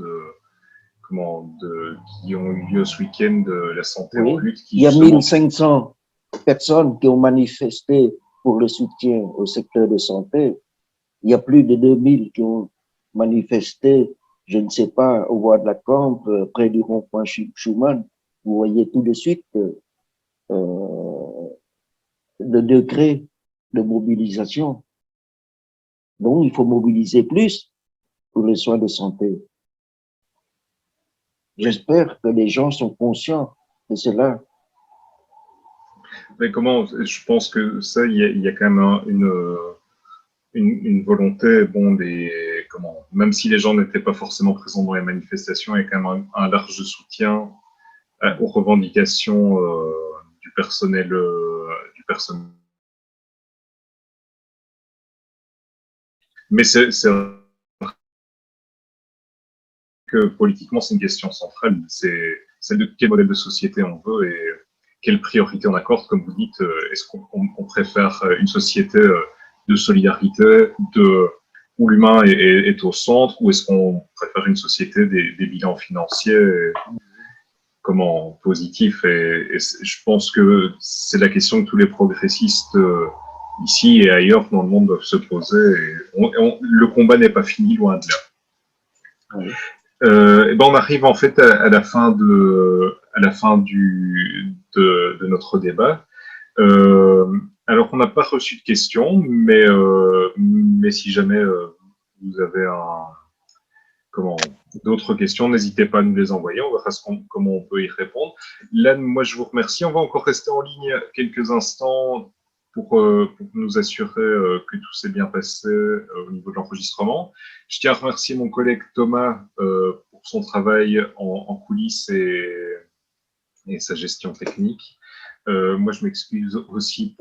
qui ont eu lieu ce week-end de la santé en lutte. Il y a 1500 personnes qui ont manifesté pour le soutien au secteur de santé. Il y a plus de 2000 qui ont manifesté, je ne sais pas, au bois de la Campe, près du rond-point Schuman. Vous voyez tout de suite le degré de mobilisation. Donc, il faut mobiliser plus pour les soins de santé. J'espère que les gens sont conscients de cela. Mais je pense que ça, il y a quand même une volonté, même si les gens n'étaient pas forcément présents dans les manifestations, il y a quand même un large soutien aux revendications du personnel. Mais c'est que politiquement, c'est une question centrale. C'est celle de quel modèle de société on veut et quelle priorité on accorde. Comme vous dites, est-ce qu'on préfère une société de solidarité, où l'humain est au centre, ou est-ce qu'on préfère une société des bilans financiers positifs et je pense que c'est la question que tous les progressistes ici et ailleurs dans le monde doivent se poser. Le combat n'est pas fini, loin de là. Oui. On arrive en fait à la fin de notre débat. Alors, on n'a pas reçu de questions, mais si jamais vous avez d'autres questions, n'hésitez pas à nous les envoyer. On verra comment on peut y répondre. Là, moi, je vous remercie. On va encore rester en ligne quelques instants pour nous assurer que tout s'est bien passé au niveau de l'enregistrement. Je tiens à remercier mon collègue Thomas pour son travail en coulisses et sa gestion technique. Moi, je m'excuse aussi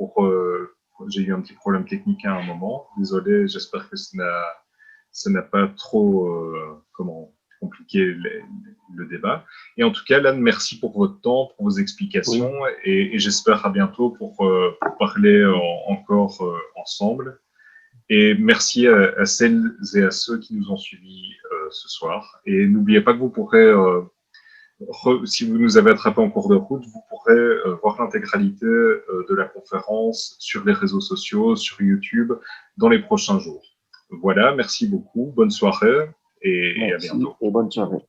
j'ai eu un petit problème technique à un moment. Désolé, j'espère que ça n'a pas trop compliqué le débat. Et en tout cas, Lan, merci pour votre temps, pour vos explications, oui. et j'espère à bientôt pour parler encore ensemble. Et merci à celles et à ceux qui nous ont suivis ce soir. Et n'oubliez pas que vous pourrez, si vous nous avez attrapé en cours de route, vous pourrez voir l'intégralité de la conférence sur les réseaux sociaux, sur YouTube, dans les prochains jours. Voilà, merci beaucoup, bonne soirée et à bientôt. Et bonne soirée.